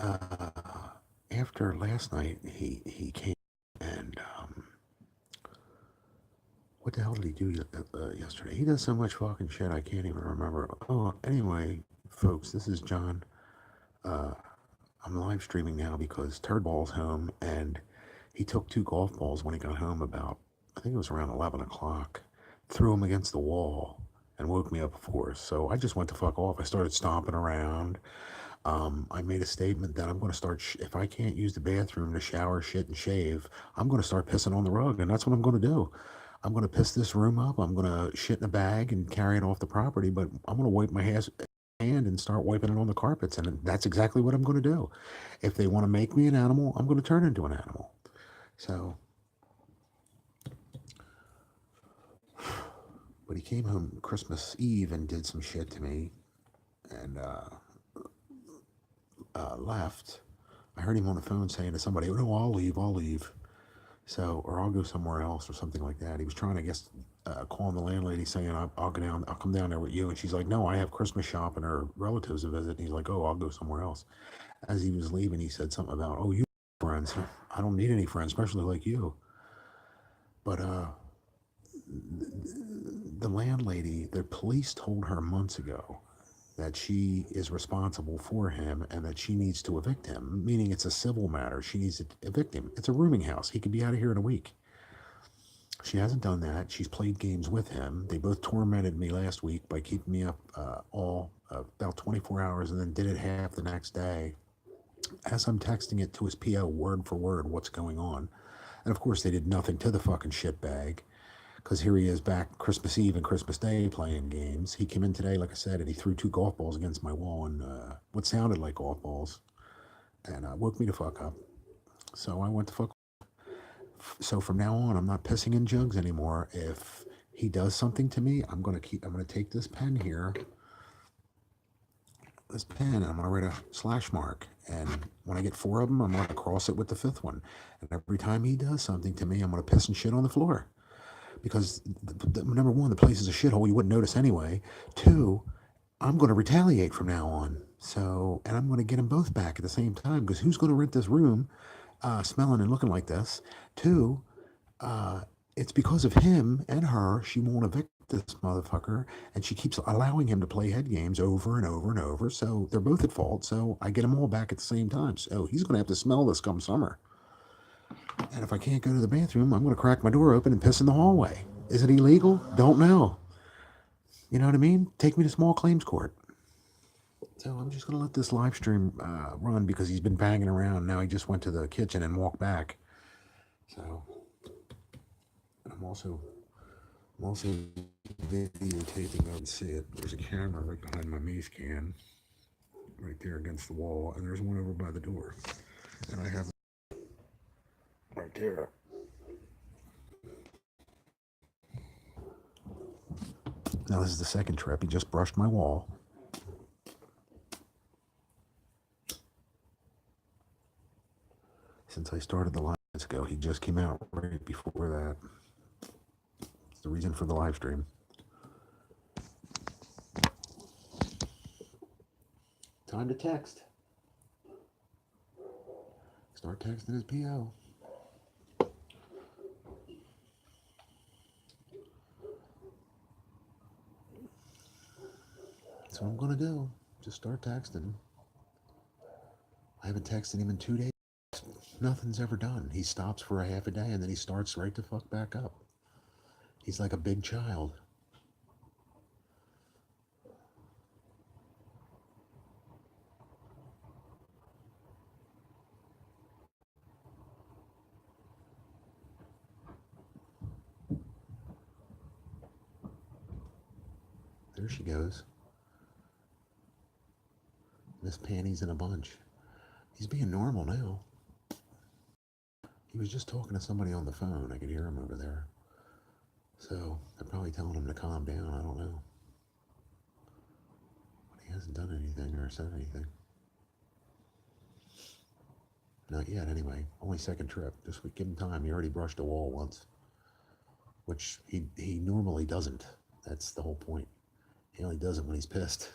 uh, after last night, he came and what the hell did he do yesterday? He does so much fucking shit I can't even remember. Oh, anyway, folks, this is John. Uh, I'm live streaming now because Turdball's home, and he took two golf balls when he got home about, I think it was around 11 o'clock, threw them against the wall, and woke me up, of course. So I just went to fuck off. I started stomping around. I made a statement that I'm going to start, if I can't use the bathroom to shower, shit, and shave, I'm going to start pissing on the rug, and that's what I'm going to do. I'm going to piss this room up. I'm going to shit in a bag and carry it off the property, but I'm going to wipe my hand and start wiping it on the carpets, and that's exactly what I'm going to do. If they want to make me an animal, I'm going to turn into an animal. So, but he came home Christmas Eve and did some shit to me, and left. I heard him on the phone saying to somebody, "Oh, no, I'll leave, I'll leave." So, or I'll go somewhere else or something like that. He was trying to, I guess, calling the landlady saying, I'll go down, I'll come down there with you. And she's like, no, I have Christmas shop and her relatives to visit. And he's like, oh, I'll go somewhere else. As he was leaving, he said something about, oh, you friends. I don't need any friends, especially like you. But the landlady, the police told her months ago that she is responsible for him and that she needs to evict him, meaning it's a civil matter. She needs to evict him. It's a rooming house. He could be out of here in a week. She hasn't done that. She's played games with him. They both tormented me last week by keeping me up all about 24 hours and then did it half the next day. As I'm texting it to his PO word for word what's going on. And of course, they did nothing to the fucking shit bag because here he is back Christmas Eve and Christmas Day playing games. He came in today, like I said, and he threw two golf balls against my wall and what sounded like golf balls and woke me to fuck up. So I went to fuck. So from now on, I'm not pissing in jugs anymore. If he does something to me, I'm gonna take this pen here, this pen, and I'm gonna write a slash mark. And when I get four of them, I'm gonna cross it with the fifth one. And every time he does something to me, I'm gonna piss and shit on the floor. Because number one, the place is a shithole. You wouldn't notice anyway. Two, I'm going to retaliate from now on. So, and I'm going to get them both back at the same time because who's going to rent this room smelling and looking like this? Two, uh, it's because of him and her. She won't evict this motherfucker, and she keeps allowing him to play head games over and over and over. So they're both at fault. So I get them all back at the same time. So he's going to have to smell this come summer. And if I can't go to the bathroom, I'm going to crack my door open and piss in the hallway. Is it illegal? Don't know. You know what I mean? Take me to small claims court. So I'm just going to let this live stream run because he's been banging around. Now he just went to the kitchen and walked back. So I'm also videotaping. I can see it. There's a camera right behind my mace can, right there against the wall, and there's one over by the door. And I have right there. Now this is the second trip. He just brushed my wall. Since I started the live ago, he just came out right before that. It's the reason for the live stream. Time to text. Start texting his PO. That's what I'm gonna do. Just start texting. I haven't texted him in 2 days. Nothing's ever done. He stops for a half a day and then he starts right to fuck back up. He's like a big child. There she goes. Miss Panties in a bunch. He's being normal now. He was just talking to somebody on the phone. I could hear him over there. So they're probably telling him to calm down. I don't know. But he hasn't done anything or said anything. Not yet, anyway. Only second trip. Just give him time. He already brushed a wall once, which he normally doesn't. That's the whole point. He only does it when he's pissed.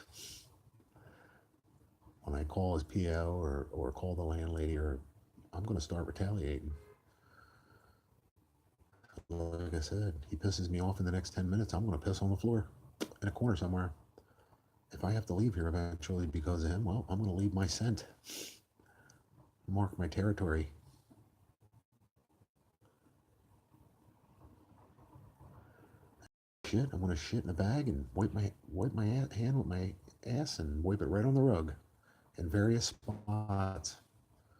when I call his PO or call the landlady, or I'm going to start retaliating. Like I said, he pisses me off in the next 10 minutes. I'm going to piss on the floor in a corner somewhere. If I have to leave here eventually because of him, well, I'm going to leave my scent, mark my territory. Shit, I'm going to shit in a bag and wipe my hand with my ass and wipe it right on the rug in various spots.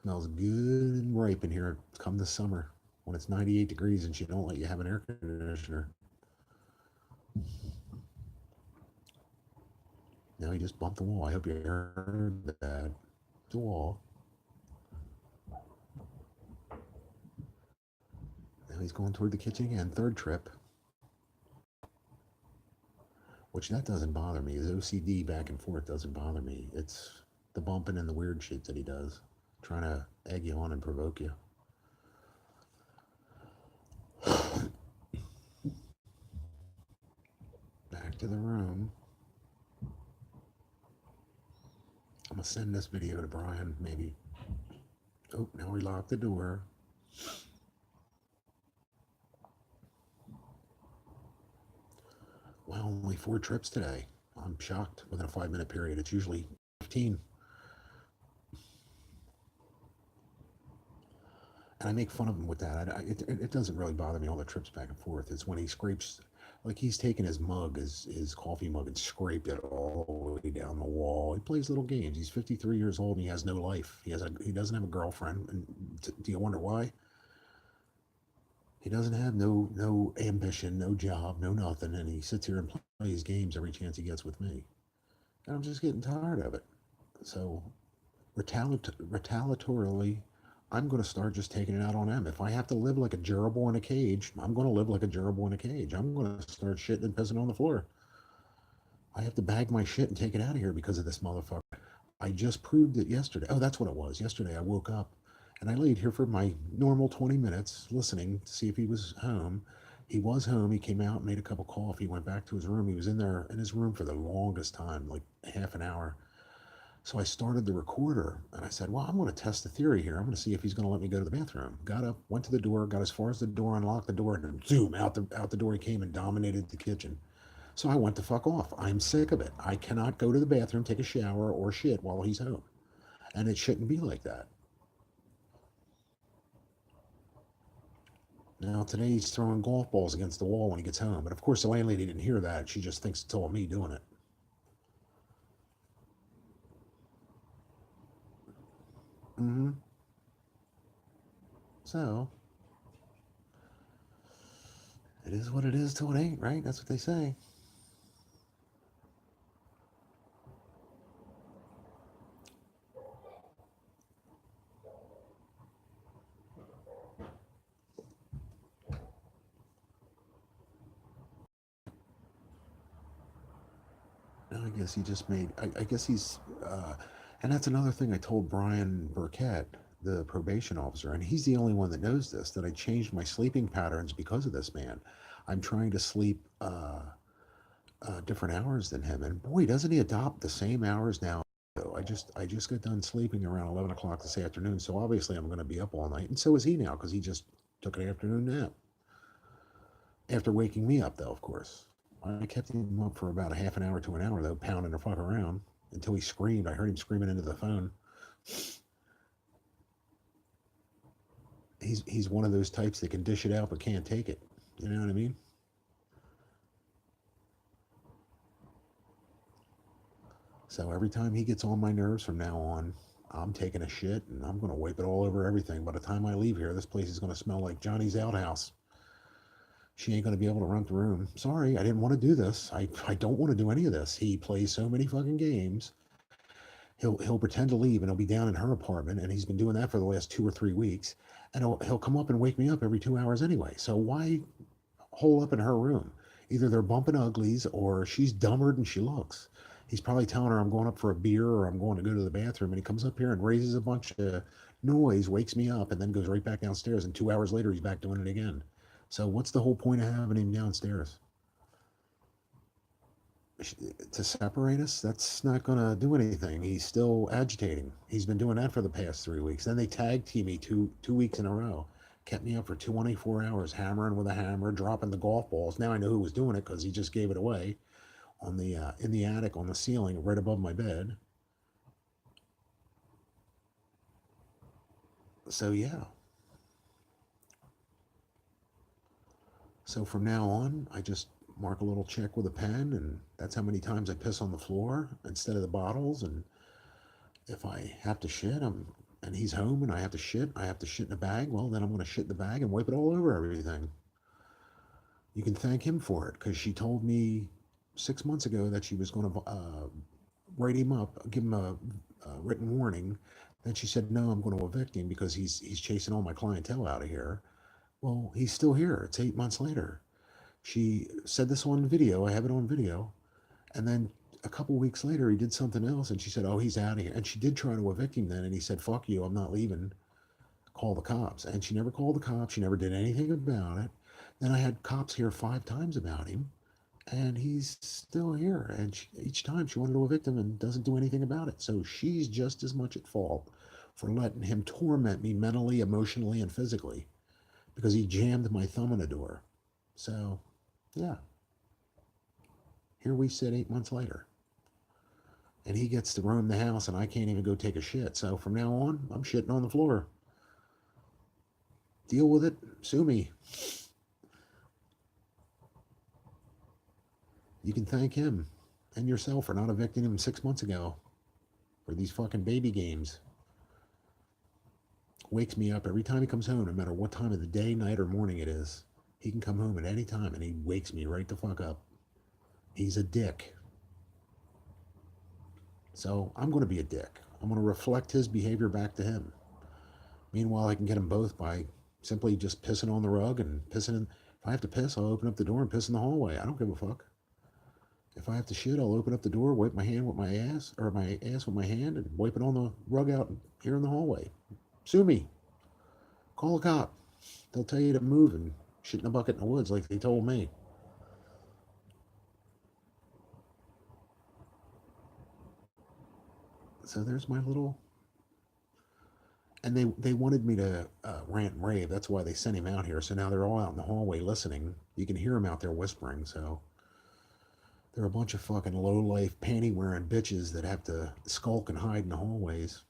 Smells good and ripe in here come this summer when it's 98 degrees and she don't let you have an air conditioner. Now he just bumped the wall. I hope you heard that. The wall. Now he's going toward the kitchen again. Third trip. Which that doesn't bother me. His OCD back and forth doesn't bother me. It's the bumping and the weird shit that he does. Trying to egg you on and provoke you. Back to the room. I'm going to send this video to Brian, maybe. Oh, now we locked the door. Well, only 4 trips today. I'm shocked within a 5-minute period. It's usually 15. And I make fun of him with that. It doesn't really bother me, all the trips back and forth. It's when he scrapes, like he's taken his mug, his coffee mug, and scraped it all the way down the wall. He plays little games. He's 53 years old and he has no life. He doesn't have a girlfriend. And do you wonder why? He doesn't have no ambition, no job, no nothing, and he sits here and plays games every chance he gets with me. And I'm just getting tired of it. So retaliatorily, I'm going to start just taking it out on them. If I have to live like a gerbil in a cage, I'm going to live like a gerbil in a cage. I'm going to start shitting and pissing on the floor. I have to bag my shit and take it out of here because of this motherfucker. I just proved it yesterday. Oh, that's what it was. Yesterday I woke up and I laid here for my normal 20 minutes listening to see if he was home. He was home. He came out, made a cup of coffee, went back to his room. He was in there in his room for the longest time, like half an hour. So I started the recorder and I said, well, I'm going to test the theory here. I'm going to see if he's going to let me go to the bathroom. Got up, went to the door, got as far as the door, unlocked the door, and then zoom, out the door he came and dominated the kitchen. So I went to fuck off. I'm sick of it. I cannot go to the bathroom, take a shower, or shit while he's home. And it shouldn't be like that. Now, today he's throwing golf balls against the wall when he gets home. But of course, the landlady didn't hear that. She just thinks it's all me doing it. Mm-hmm. So, it is what it is till it ain't, right? That's what they say. I guess he just made. I guess he's, and that's another thing I told Brian Burkett, the probation officer, and he's the only one that knows this. That I changed my sleeping patterns because of this man. I'm trying to sleep different hours than him, and boy, doesn't he adopt the same hours now. I just got done sleeping around 11 o'clock this afternoon, so obviously I'm going to be up all night, and so is he now because he just took an afternoon nap after waking me up, though, of course. I kept him up for about a half an hour to an hour, though, pounding the fuck around until he screamed. I heard him screaming into the phone. He's one of those types that can dish it out but can't take it. You know what I mean? So every time he gets on my nerves from now on, I'm taking a shit and I'm going to wipe it all over everything. By the time I leave here, this place is going to smell like Johnny's outhouse. She ain't going to be able to run the room. Sorry, I didn't want to do this. I don't want to do any of this. He plays so many fucking games. He'll pretend to leave and he'll be down in her apartment, and he's been doing that for the last 2 or 3 weeks. And he'll come up and wake me up every 2 hours anyway. So why hole up in her room? Either they're bumping uglies or she's dumber than she looks. He's probably telling her I'm going up for a beer or I'm going to go to the bathroom, and he comes up here and raises a bunch of noise, wakes me up, and then goes right back downstairs. And 2 hours later, he's back doing it again. So what's the whole point of having him downstairs? to separate us, that's not going to do anything. He's still agitating. He's been doing that for the past 3 weeks. Then they tag team me two weeks in a row. Kept me up for 24 hours, hammering with a hammer, dropping the golf balls. Now I know who was doing it because he just gave it away on the in the attic on the ceiling right above my bed. So yeah. So from now on, I just mark a little check with a pen, and that's how many times I piss on the floor instead of the bottles. And if I have to shit, and he's home and I have to shit in a bag. Well, then I'm going to shit in the bag and wipe it all over everything. You can thank him for it because she told me 6 months ago that she was going to write him up, give him a written warning. Then she said, "No, I'm going to evict him because he's chasing all my clientele out of here." Well, he's still here. It's 8 months later. She said this on video. I have it on video. And then a couple weeks later, he did something else, and she said, "Oh, he's out of here." And she did try to evict him then, and he said, "Fuck you, I'm not leaving. Call the cops." And she never called the cops. She never did anything about it. Then I had cops here 5 times about him, and he's still here. And each time she wanted to evict him and doesn't do anything about it. So she's just as much at fault for letting him torment me mentally, emotionally, and physically because he jammed my thumb in a door. So, yeah, here we sit 8 months later. And he gets to roam the house, and I can't even go take a shit. So from now on, I'm shitting on the floor. Deal with it. Sue me. You can thank him and yourself for not evicting him 6 months ago for these fucking baby games. Wakes me up every time he comes home, no matter what time of the day, night, or morning it is. He can come home at any time, and he wakes me right the fuck up. He's a dick. So I'm going to be a dick. I'm going to reflect his behavior back to him. Meanwhile, I can get them both by simply just pissing on the rug and pissing in. If I have to piss, I'll open up the door and piss in the hallway. I don't give a fuck. If I have to shit, I'll open up the door, wipe my hand with my ass, or my ass with my hand, and wipe it on the rug out here in the hallway. Sue me. Call a cop. They'll tell you to move and shit in a bucket in the woods like they told me. So there's my little. And they wanted me to rant and rave. That's why they sent him out here. So now they're all out in the hallway listening. You can hear him out there whispering. So they're a bunch of fucking low life panty wearing bitches that have to skulk and hide in the hallways.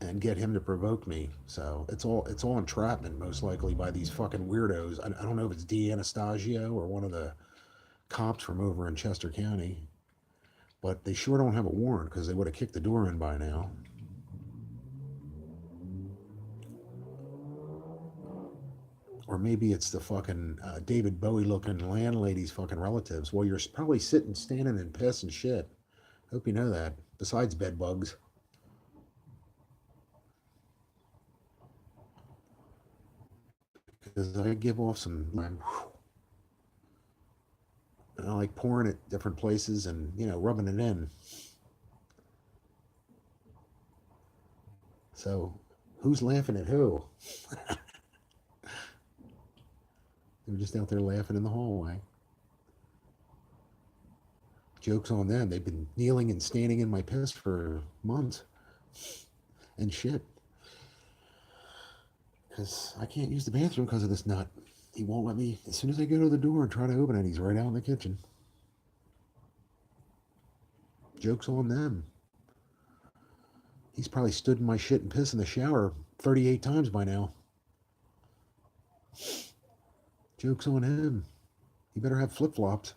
And get him to provoke me. So it's all entrapment, most likely by these fucking weirdos. I don't know if it's D'Anastasio or one of the cops from over in Chester County, but they sure don't have a warrant because they would have kicked the door in by now. Or maybe it's the fucking David Bowie looking landlady's fucking relatives. Well, you're probably sitting, standing in piss and shit. Hope you know that. Besides bed bugs. Because I give off some, and I like pouring it different places and, rubbing it in. So who's laughing at who? They're just out there laughing in the hallway. Joke's on them. They've been kneeling and standing in my piss for months and shit. Because I can't use the bathroom because of this nut. He won't let me. As soon as I go to the door and try to open it, he's right out in the kitchen. Joke's on them. He's probably stood in my shit and piss in the shower 38 times by now. Joke's on him. He better have flip flops.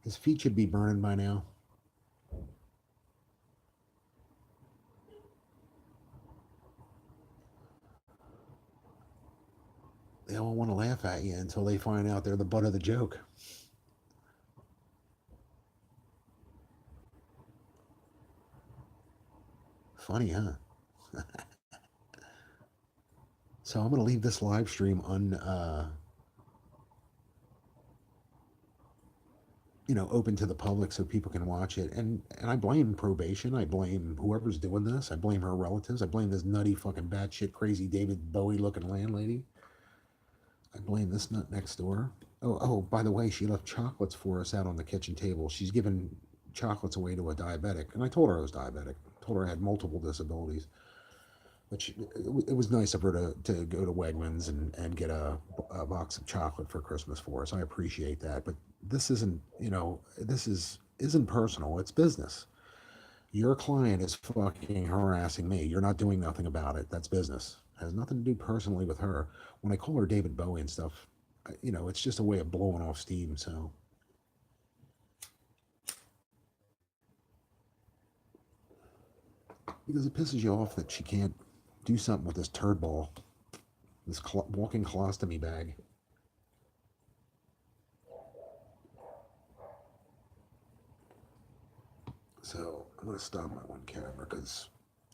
His feet should be burning by now. They all want to laugh at you until they find out they're the butt of the joke. Funny, huh? So I'm going to leave this live stream open to the public so people can watch it. And I blame probation. I blame whoever's doing this. I blame her relatives. I blame this nutty fucking batshit crazy David Bowie looking landlady. I blame this nut next door. Oh, by the way, she left chocolates for us out on the kitchen table. She's given chocolates away to a diabetic, and I told her I was diabetic. I told her I had multiple disabilities. But it was nice of her to go to Wegmans and get a box of chocolate for Christmas for us. I appreciate that. But this isn't, isn't personal. It's business. Your client is fucking harassing me. You're not doing nothing about it. That's business. It has nothing to do personally with her. When I call her David Bowie and stuff, it's just a way of blowing off steam. So because it pisses you off that she can't do something with this turd ball, this walking colostomy bag. So I'm gonna stop my one camera because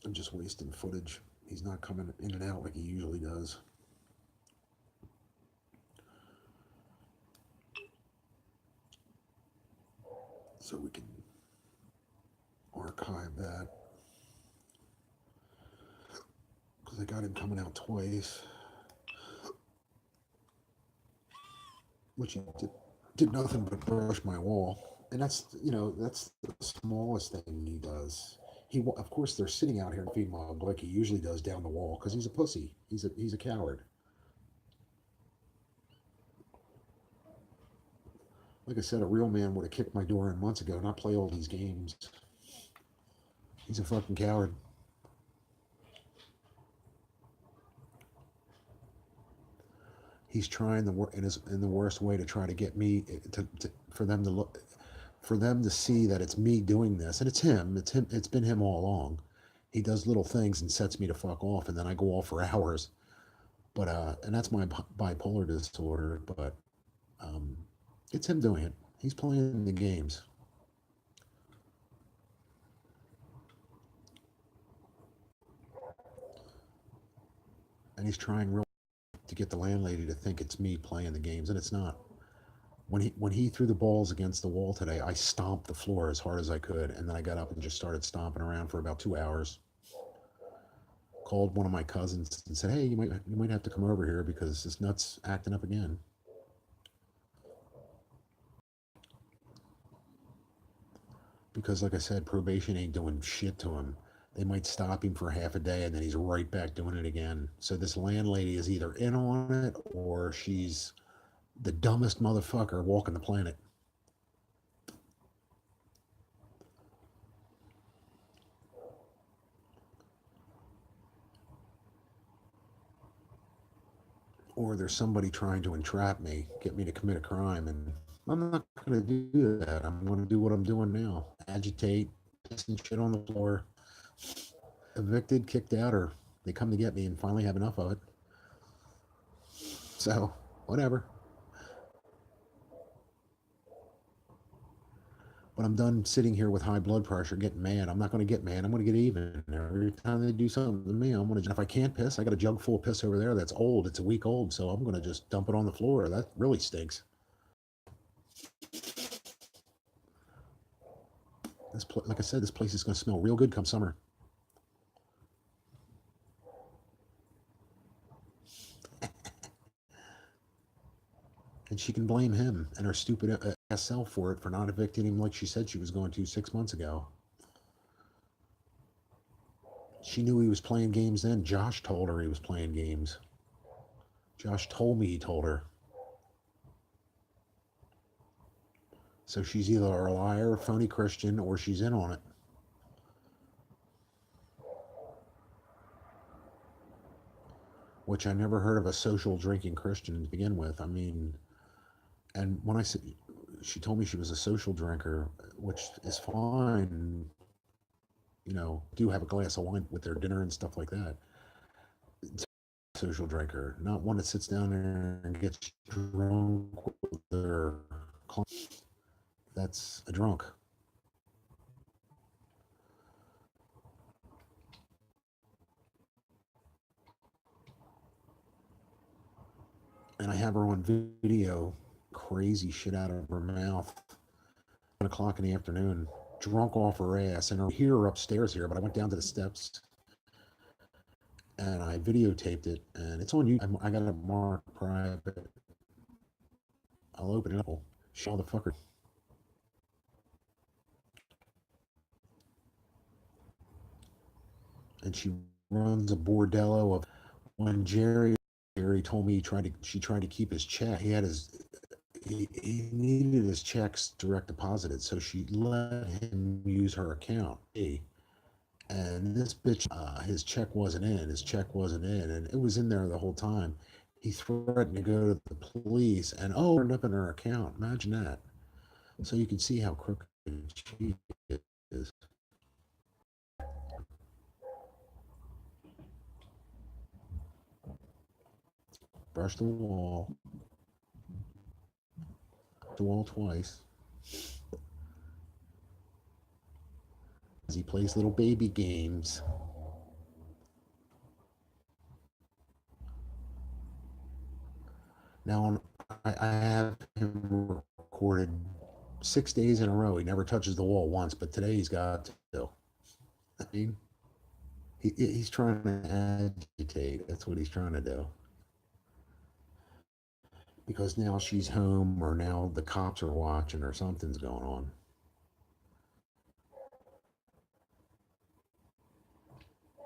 I'm just wasting footage. He's not coming in and out like he usually does. So we can archive that. Because I got him coming out twice. Which he did nothing but brush my wall. And that's the smallest thing he does. Of course, they're sitting out here in feed mug like he usually does down the wall because he's a pussy. He's a coward. Like I said, a real man would have kicked my door in months ago, not play all these games. He's a fucking coward. He's trying in the worst way to try to get me for them to see that it's me doing this, and it's him. It's been him all along. He does little things and sets me to fuck off, and then I go off for hours. But and that's my bipolar disorder. But it's him doing it. He's playing the games. And he's trying real to get the landlady to think it's me playing the games, and it's not. When he threw the balls against the wall today, I stomped the floor as hard as I could, and then I got up and just started stomping around for about 2 hours. Called one of my cousins and said, "Hey, you might have to come over here because this nut's acting up again." Because, like I said, probation ain't doing shit to him. They might stop him for half a day and then he's right back doing it again. So this landlady is either in on it or she's the dumbest motherfucker walking the planet. Or there's somebody trying to entrap me, get me to commit a crime, and I'm not going to do that. I'm going to do what I'm doing now: agitate, piss and shit on the floor, evicted, kicked out, or they come to get me and finally have enough of it. So, whatever. But I'm done sitting here with high blood pressure, getting mad. I'm not going to get mad. I'm going to get even. Every time they do something to me, I'm going to. If I can't piss, I got a jug full of piss over there that's old. It's a week old, so I'm going to just dump it on the floor. That really stinks. Like I said, this place is going to smell real good come summer. And she can blame him and her stupid ass self for it for not evicting him like she said she was going to 6 months ago. She knew he was playing games then. Josh told her he was playing games. Josh told me he told her. So she's either a liar, a phony Christian, or she's in on it. Which I never heard of a social drinking Christian to begin with. I mean, and when I said, she told me she was a social drinker, which is fine. Do have a glass of wine with their dinner and stuff like that. It's a social drinker, not one that sits down there and gets drunk with their clients. That's a drunk. And I have her on video, crazy shit out of her mouth. 1 o'clock in the afternoon, drunk off her ass, and I hear her upstairs here. But I went down to the steps and I videotaped it, and it's on YouTube. I got it marked private. I'll open it up. Show the fucker. And she runs a bordello of when Jerry told me she tried to keep his check. He needed his checks direct deposited, so she let him use her account. And this bitch, his check wasn't in. His check wasn't in, and it was in there the whole time. He threatened to go to the police, and turned up in her account. Imagine that. So you can see how crooked she is. Brush the wall twice. As he plays little baby games. Now, I have him recorded 6 days in a row. He never touches the wall once, but today he's got to. I mean, he's trying to agitate. That's what he's trying to do. Because now she's home, or now the cops are watching, or something's going on.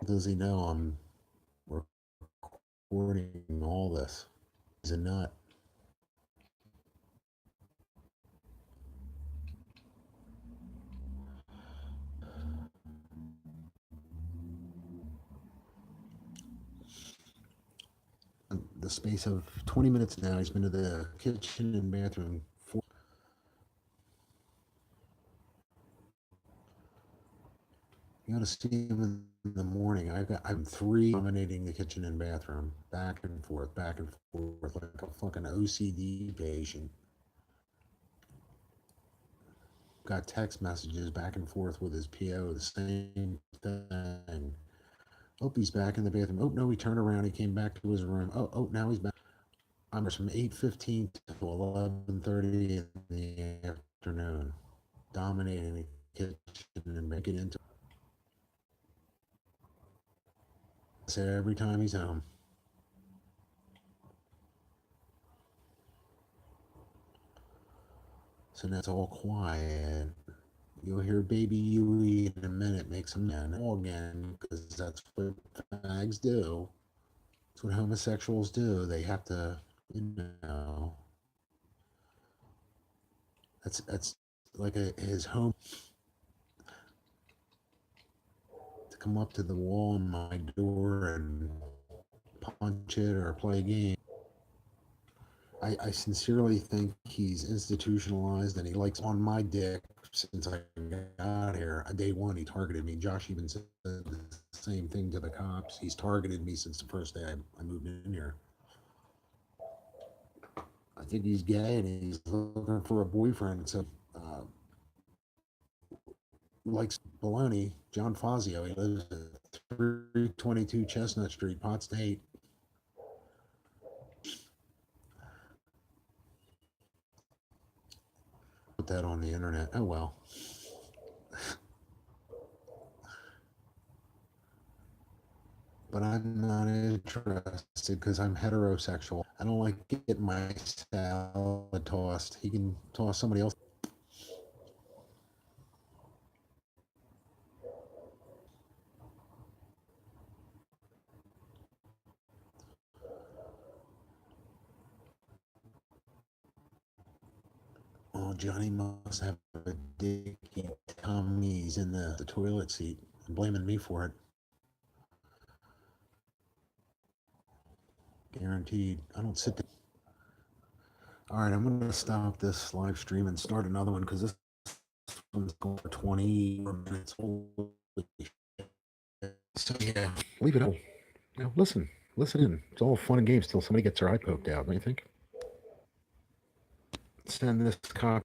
Does he know I'm recording all this? He's a nut. The space of 20 minutes now, he's been to the kitchen and bathroom. You got to see him in the morning. I'm 3 dominating the kitchen and bathroom, back and forth, like a fucking OCD patient. Got text messages back and forth with his PO, the same thing. Oh, he's back in the bathroom. Oh no, he turned around. He came back to his room. Oh, now he's back. I'm from 8:15 to 11:30 in the afternoon, dominating the kitchen and making it into. Every time he's home. So now it's all quiet. You'll hear baby Yui in a minute make some again, because that's what fags do. That's what homosexuals do. They have to, that's like his home. To come up to the wall in my door and punch it or play a game. I sincerely think he's institutionalized, and he likes on my dick since I got here. Day one, he targeted me. Josh even said the same thing to the cops. He's targeted me since the first day I moved in here. I think he's gay, and he's looking for a boyfriend. So, likes baloney. John Fazio. He lives at 322 Chestnut Street, Pot State. Put that on the internet. Oh well. But I'm not interested because I'm heterosexual. I don't like getting my salad tossed. He can toss somebody else. Oh, Johnny must have a dicky tummy. He's in the toilet seat, blaming me for it. Guaranteed. I don't sit there. All right, I'm going to stop this live stream and start another one because this one's going for 20 minutes. So, yeah, leave it up. Now, listen in. It's all fun and games till somebody gets their eye poked out, don't you think? Send this copy